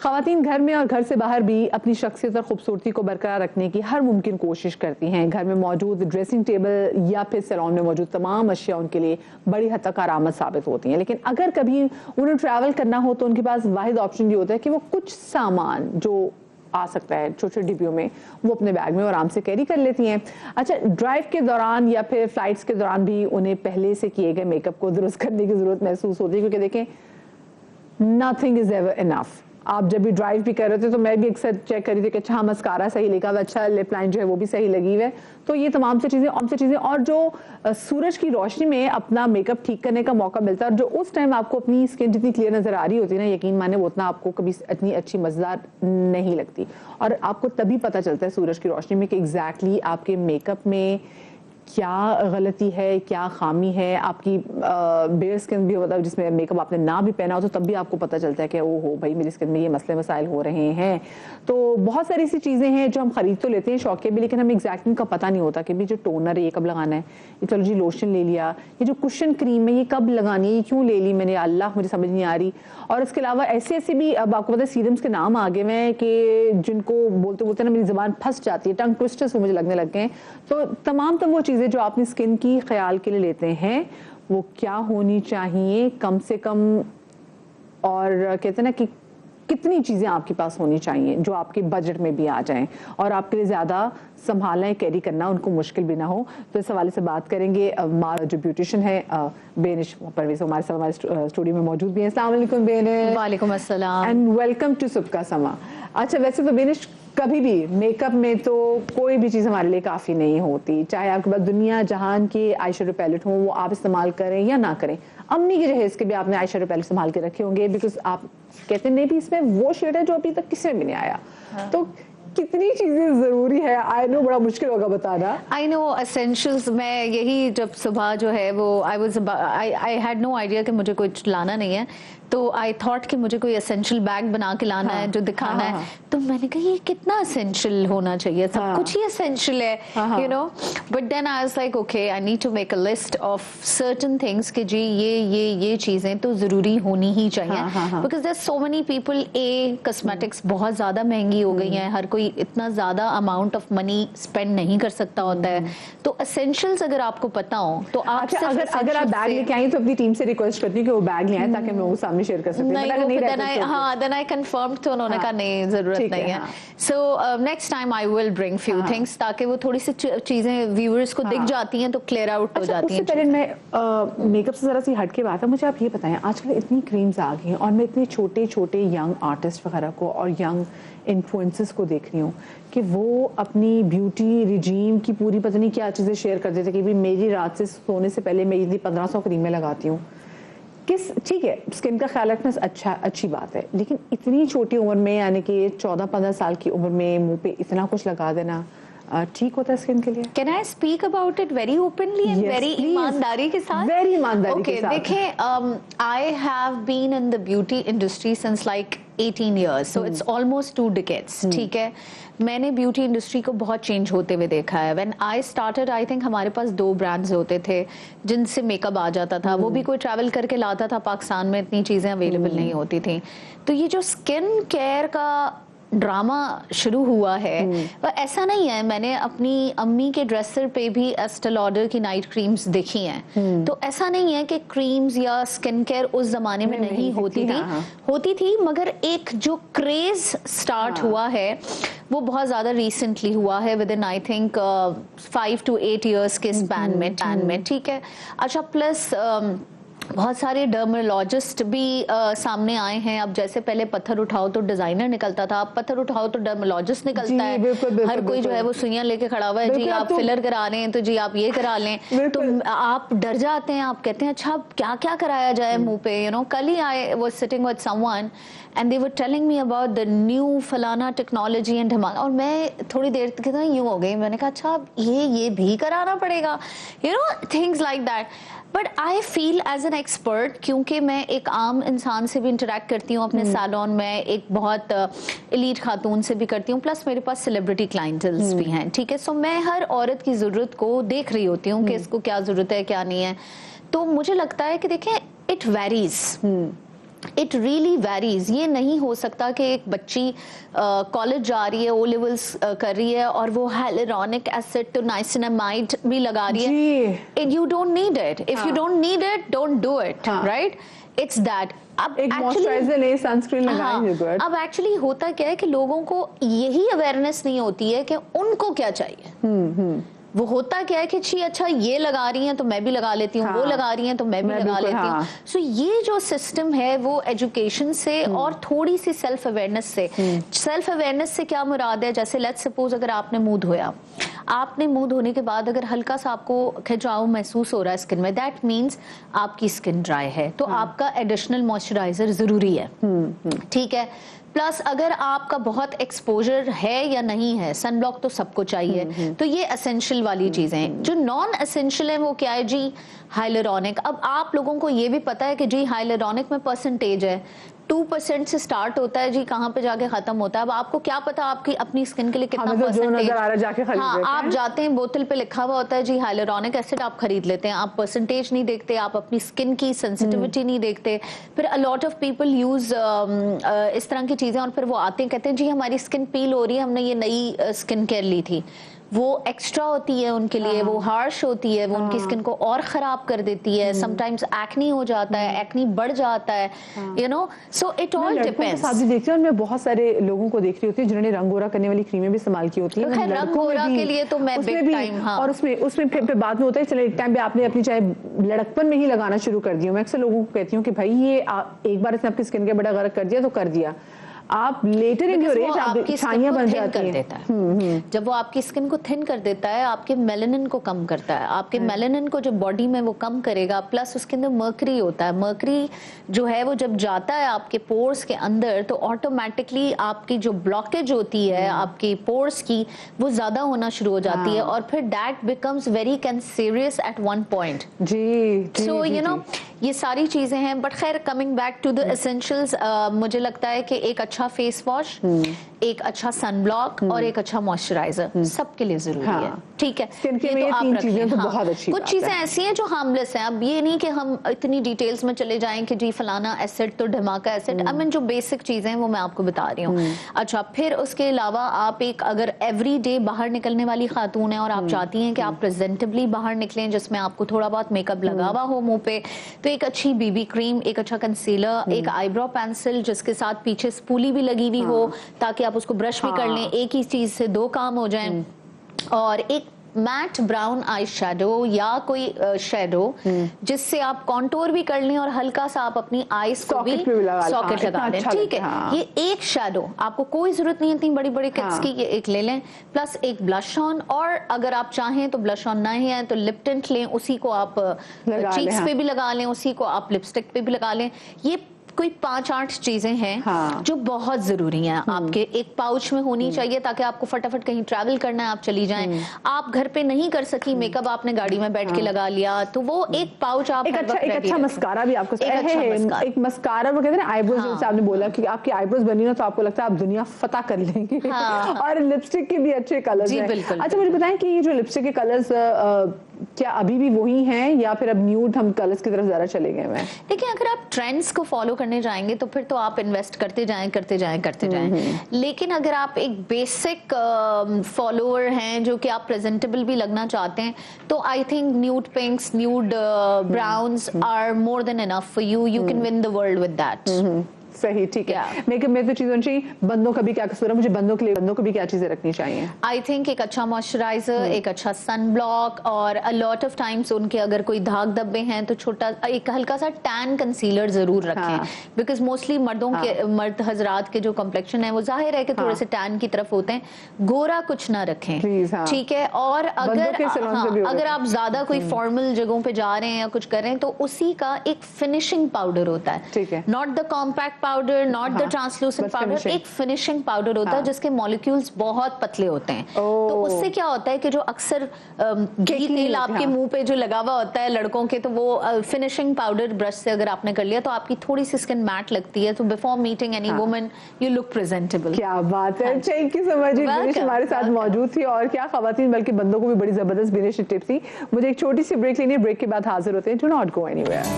ख़वातीन घर में और घर से बाहर भी अपनी शख्सियत और खूबसूरती को बरकरार रखने की हर मुमकिन कोशिश करती हैं। घर में मौजूद ड्रेसिंग टेबल या फिर सैलून में मौजूद तमाम अशिया उनके लिए बड़ी हद तक आरामद साबित होती हैं। लेकिन अगर कभी उन्हें ट्रैवल करना हो तो उनके पास वाहिद ऑप्शन ये होता है कि वो कुछ सामान जो आ सकता है छोटे छोटे डिब्बियों में, वो अपने बैग में आराम से कैरी कर लेती हैं। अच्छा, ड्राइव के दौरान या फिर फ्लाइट्स के दौरान भी उन्हें पहले से किए गए मेकअप को दुरुस्त करने की ज़रूरत महसूस होती है, क्योंकि देखें, नथिंग इज़ एवर इनफ। आप जब भी ड्राइव भी कर रहे थे तो मैं भी अक्सर चेक कर रही थी कि अच्छा मस्कारा सही लगा, अच्छा लिप लाइन जो है वो भी सही लगी हुई है। तो ये तमाम से चीज़ें और जो सूरज की रोशनी में अपना मेकअप ठीक करने का मौका मिलता है, और जो उस टाइम आपको अपनी स्किन जितनी क्लियर नजर आ रही होती है ना, यकीन माने वो उतना आपको कभी इतनी अच्छी मजेदार नहीं लगती। और आपको तभी पता चलता है सूरज की रोशनी में कि एग्जैक्टली आपके मेकअप में क्या गलती है, क्या खामी है। आपकी बेयर स्किन भी मतलब जिसमें मेकअप आपने ना भी पहना हो तो तब भी आपको पता चलता है कि ओ हो भाई मेरी स्किन में ये मसले मसाइल हो रहे हैं। तो बहुत सारी ऐसी चीज़ें हैं जो हम खरीद तो लेते हैं शौक के भी, लेकिन हमें एग्जैक्टली का पता नहीं होता कि भी जो टोनर है ये कब लगाना है, ये चलो जी लोशन ले लिया, ये जो कुशन क्रीम है ये कब लगानी है, ये क्यों ले ली मैंने, अल्लाह मुझे समझ नहीं आ रही। और इसके अलावा ऐसे भी अब आपको पता है सीरम्स के नाम आगे हुए हैं कि जिनको बोलते बोलते ना मेरी ज़बान फंस जाती है, टंग ट्विस्टर्स मुझे लगने लग गए हैं। तो तमाम वो चीज़ें जो आपने स्किन की ख्याल के लिए लेते हैं वो क्या होनी चाहिए कम से कम, और कहते हैं ना कि कितनी चीज़ें आपके पास होनी चाहिए जो आपके बजट में भी आ जाएं और आपके लिए ज़्यादा संभालना कैरी करना उनको मुश्किल भी ना हो। तो इस हवाले से बात करेंगे जो ब्यूटिशियन है बेनिश परवेज़ हमारे साथ हमारे स्टूडियो में मौजूद भी हैं। अस्सलाम वालेकुम बेनिश। वालेकुम अस्सलाम एंड वेलकम टू सुबह समा। अच्छा, वैसे तो बेनिश कभी भी मेकअप में तो कोई भी चीज़ हमारे लिए काफ़ी नहीं होती, चाहे आपके पास दुनिया जहान के आई शेडो पैलेट हो वो आप इस्तेमाल करें या ना करें। अम्मी के जहेज के भी आपने आई शेडो पैलेट संभाल के रखे होंगे, बिकॉज आप कहते नहीं भी इसमें वो शेड है जो अभी तक किसी में भी नहीं आया। हाँ। तो कितनी चीजें जरूरी है, आई नो बड़ा मुश्किल होगा बताना। आई नो एसेंशियल्स, मैं यही जब सुबह जो है वो आई हैड नो आइडिया कि मुझे कुछ लाना नहीं है, तो आई थॉट कि मुझे कोई एसेंशियल बैग बना के लाना है जो दिखाना है। तो मैंने कहा ये कितना एसेंशियल होना चाहिए, सब कुछ ही एसेंशियल है, you know. But then I was like okay, I need to make a list of certain things कि जी ये चीजें तो जरूरी होनी ही चाहिए, because there so many people. Cosmetics बहुत ज्यादा महंगी हो गई हैं, हर कोई इतना ज्यादा अमाउंट ऑफ मनी स्पेंड नहीं कर सकता होता है। तो एसेंशियल्स अगर आपको पता हो तो आप अगर आप बैग लेके आई तो अपनी टीम से रिक्वेस्ट करती हूँ कि वो बैग ले आए ताकि मैं वो सामने शेयर कर सकती हूँ। देन आई कंफर्म्ड, तो उन्होंने कहा नहीं जरूरत नहीं है। So next time I will bring few things ताकि वो थोड़ी सी चीजें व्यूअर्स को दिख जाती हैं तो क्लियर आउट हो जाती हैं। उससे पहले मैं मेकअप से जरा सी हट के बात है, मुझे आप ये बताएं आजकल इतनी क्रीम्स आ गई हैं और मैं इतने छोटे छोटे यंग आर्टिस्ट वगैरह को और यंग इन्फ्लुएंसर्स को देख रही हूँ कि वो अपनी ब्यूटी रिजीम की पूरी पता नहीं क्या चीज़ें शेयर कर देते कि भाई मेरी रात से सोने से पहले मैं इतनी 1500 क्रीमें लगाती हूँ। ठीक है, स्किन का ख्याल रखना अच्छी बात है, लेकिन इतनी छोटी उम्र में यानी कि 14-15 साल की उम्र में मुंह पे इतना कुछ लगा देना ठीक होता है स्किन के लिए? Can I speak about it very openly and very ईमानदारी के साथ? वेरी ईमानदारी के साथ। देखें, I have been in the beauty industry since like 18 years, so it's almost 2 decades. ठीक है, मैंने ब्यूटी इंडस्ट्री को बहुत चेंज होते हुए देखा है। When I started, I think हमारे पास 2 ब्रांड्स होते थे जिनसे मेकअप आ जाता था, वो भी कोई ट्रैवल करके लाता था, पाकिस्तान में इतनी चीजें अवेलेबल नहीं होती थी। तो ये जो स्किन केयर का ड्रामा शुरू हुआ है, पर ऐसा नहीं है, मैंने अपनी अम्मी के ड्रेसर पे भी एस्टे लॉडर की नाइट क्रीम्स देखी हैं। तो ऐसा नहीं है कि क्रीम्स या स्किन केयर उस जमाने में नहीं होती थी, मगर एक जो क्रेज स्टार्ट हुआ है वो बहुत ज्यादा रिसेंटली हुआ है, with in I think 5 to 8 years के स्पैन में। ठीक है, अच्छा, प्लस बहुत सारे डर्मोलॉजिस्ट भी सामने आए हैं। अब जैसे पहले पत्थर उठाओ तो डिजाइनर निकलता था, अब पत्थर उठाओ तो डर्मोलॉजिस्ट निकलता है। बिल्कुल, हर कोई जो है वो सुइयां लेके खड़ा हुआ है, जी आप फिलर करा रहे हैं तो जी आप ये करा लें। तो आप डर जाते हैं, आप कहते हैं अच्छा अब क्या क्या कराया जाए मुंह पे, यू नो। कल ही I was sitting with someone and they were telling me about the new फलाना टेक्नोलॉजी एंड धमाका, और मैं थोड़ी देर तक यूं हो गई, मैंने कहा अच्छा अब ये भी कराना पड़ेगा, you know, things like that. But I feel as an expert, क्योंकि मैं एक आम इंसान से भी इंटरेक्ट करती हूँ अपने सैलून में, एक बहुत एलीट खातून से भी करती हूँ, प्लस मेरे पास सेलिब्रिटी क्लाइंटल्स भी हैं। ठीक है, सो मैं हर औरत की ज़रूरत को देख रही होती हूँ कि इसको क्या ज़रूरत है क्या नहीं है। तो मुझे लगता है कि देखें, it varies it really varies. ये नहीं हो सकता कि एक बच्ची कॉलेज जा रही है, ओ लेवल्स कर रही है और वो हाइलुरोनिक एसिड तो नाइसिनामाइड भी लगा रही है। You don't need it, if you don't need it don't do it, right? It's that. अब एक मॉइस्चराइजर ले, सनस्क्रीन लगाएं। अब एक्चुअली होता क्या है कि लोगों को यही अवेयरनेस नहीं होती है कि उनको क्या चाहिए। वो होता क्या है कि जी अच्छा ये लगा रही हैं तो मैं भी लगा लेती हूँ, वो लगा रही हैं तो मैं भी लगा लेती हूँ। सो ये जो सिस्टम है वो एजुकेशन से और थोड़ी सी सेल्फ अवेयरनेस से। सेल्फ अवेयरनेस से क्या मुराद है? जैसे लेट्स सपोज अगर आपने मुंह धोया, आपने मुंह धोने के बाद अगर हल्का सा आपको खिंचाव महसूस हो रहा है स्किन में, दैट मीन्स आपकी स्किन ड्राई है, तो आपका एडिशनल मॉइस्चराइजर जरूरी है। ठीक है। प्लस अगर आपका बहुत एक्सपोजर है या नहीं है, सनब्लॉक तो सबको चाहिए, तो ये एसेंशियल वाली चीजें हैं। जो नॉन एसेंशियल है वो क्या है जी? हाइलुरोनिक। अब आप लोगों को ये भी पता है कि जी हाइलुरोनिक में परसेंटेज है 2% से स्टार्ट होता है जी, कहाँ पे जाके खत्म होता है। अब आपको क्या पता आपकी अपनी स्किन के लिए कितना परसेंटेज? हाँ, आप जाते हैं बोतल पे लिखा हुआ होता है जी हाइलुरोनिक एसिड, आप खरीद लेते हैं, आप परसेंटेज नहीं देखते, आप अपनी स्किन की सेंसिटिविटी नहीं देखते। फिर a lot of people use इस तरह की चीजें और फिर वो आते हैं कहते हैं जी हमारी स्किन पील हो रही है, हमने ये नई स्किन केयर ली थी। वो एक्स्ट्रा होती है उनके लिए, वो हार्श होती है, वो उनकी स्किन को और खराब कर देती है। समटाइम्स एक्नी हो जाता है, एक्नी बढ़ जाता है, you no. So it all depends. आप भी देखती हैं और मैं बहुत सारे लोगों को देख रही होती है जिन्होंने रंग गोरा करने वाली क्रीमें भी इस्तेमाल की होती है। तो रंग गोरा के लिए तो मैं बिग टाइम, हाँ। और उसमें फिर बाद में होता है चलो एक टाइम पे आपने अपनी चाहे लड़कपन में ही लगाना शुरू कर दिया। मैं अक्सर लोगों को कहती हूँ कि भाई ये एक बार इसने आपकी स्किन के बड़ा गर्क कर दिया तो कर दिया, आप लेटर इन योर एज आपकी छाइयां बन जाती हैं। जब वो आपकी स्किन को थिन कर देता है, आपके मेलानिन को कम करता है। आपके मेलानिन को जब बॉडी में वो कम करेगा, प्लस उसके अंदर मर्करी होता है। मर्करी जो है वो जब जाता है आपके पोर्स के अंदर तो ऑटोमेटिकली आपकी जो ब्लॉकेज होती है आपकी पोर्स की वो ज्यादा होना शुरू हो जाती है और फिर that becomes very cancerous at one point. जी, सो यू नो ये सारी चीजें हैं। बट खैर coming back to the essentials, मुझे लगता है कि एक अच्छा फेस वॉश, एक अच्छा सनब्लॉक और एक अच्छा मॉइस्चराइजर सबके लिए जरूरी है। ठीक है, ये तो आप रखें। बहुत अच्छी कुछ चीजें ऐसी हैं जो हार्मलेस हैं। अब ये नहीं कि हम इतनी डिटेल्स में चले जाएं कि जी फलाना एसिड तो धमाका एसिड। आई मीन जो बेसिक चीजें हैं वो मैं आपको बता रही हूँ। अच्छा, फिर उसके अलावा आप एक अगर एवरी डे बाहर निकलने वाली खातून है और आप चाहती हैं कि आप प्रेजेंटेबली बाहर निकलें जिसमें आपको थोड़ा बहुत मेकअप लगा हुआ हो मुंह पे, तो एक अच्छी बीबी क्रीम, एक अच्छा कंसीलर, एक आईब्रो पेंसिल जिसके साथ पीछे स्पूली भी लगी हुई हो ताकि आप उसको ब्रश भी कर लें, एक ही चीज से दो काम हो जाएं। और एक मैट ब्राउन आई शेडो या कोई शेडो जिससे आप कॉन्टोर भी कर लें और हल्का सा आप अपनी आईज को भी सॉकेट लगा लें। ठीक है, ये एक शेडो, आपको कोई जरूरत नहीं है इतनी बड़ी बड़ी किट्स की, ये एक ले लें। प्लस एक ब्लश ऑन, और अगर आप चाहें तो ब्लश ऑन नहीं है तो लिप टिंट लें, उसी को आप चीक्स पे भी लगा लें, उसी को आप लिपस्टिक पे भी लगा लें। ये कोई 5-8 चीजें हैं जो बहुत जरूरी हैं आपके एक पाउच में होनी चाहिए ताकि आपको फटाफट कहीं ट्रैवल करना है आप चली जाएं। आप घर पे नहीं कर सकी मेकअप, आपने गाड़ी में बैठ के लगा लिया, तो वो एक पाउच आप एक अच्छा मस्कारा भी आपको एक मस्कारा वो कहते हैं आईब्रोज, जैसे आपने बोला कि आपकी आईब्रोज बनी ना तो आपको लगता है आप दुनिया फतह कर लेंगे। और लिपस्टिक के भी अच्छे कलर्स हैं। अच्छा मुझे बताएं कि ये जो लिपस्टिक के कलर्स क्या अभी भी वही हैं या फिर अब न्यूड हम कलर्स की तरफ ज्यादा चले गए हैं? देखिए, अगर आप ट्रेंड्स को फॉलो करने जाएंगे तो फिर तो आप इन्वेस्ट करते जाएं। लेकिन अगर आप एक बेसिक फॉलोअर हैं जो कि आप प्रेजेंटेबल भी लगना चाहते हैं, तो I think nude pinks, nude browns are more than enough for you. You can win the world with that. सही, ठीक है। मेकअप में तो चीज होनी चाहिए। बंदों का भी क्या कसूर है? मुझे बंदों को भी क्या चीजें रखनी चाहिए? आई थिंक एक अच्छा मॉइस्चराइजर, एक अच्छा सन ब्लॉक, और अ लॉट ऑफ टाइम्स उनके अगर कोई दाग धब्बे हैं तो छोटा एक हल्का सा टैन कंसीलर जरूर रखें। बिकॉज मोस्टली मर्द हजरात के जो कम्प्लेक्शन है वो जाहिर है कि थोड़े से टैन की तरफ होते हैं, गोरा कुछ ना रखें। ठीक है। और अगर आप ज्यादा कोई फॉर्मल जगहों पे जा रहे हैं या कुछ कर रहे हैं तो उसी का एक फिनिशिंग पाउडर होता है, not the compact powder, not the translucent powder, एक फिनिशिंग पाउडर होता है जिसके मॉलिक्यूल्स बहुत पतले होते हैं। तो उससे क्या होता है कि जो अक्सर घी तेल आपके मुंह पे जो लगा हुआ होता है लड़कों के, तो वो फिनिशिंग पाउडर ब्रश से अगर आपने कर लिया तो आपकी थोड़ी सी स्किन मैट लगती है। तो before meeting any woman you look presentable. क्या बात है, थैंक यू सो मच। हमारे साथ मौजूद थी और क्या खवातीन बल्कि बंदों को भी बड़ी जबरदस्त बेनिफिट टिप्स थी। मुझे एक छोटी सी ब्रेक लेनी है, ब्रेक के बाद हाजिर होते हैं। Do not go anywhere.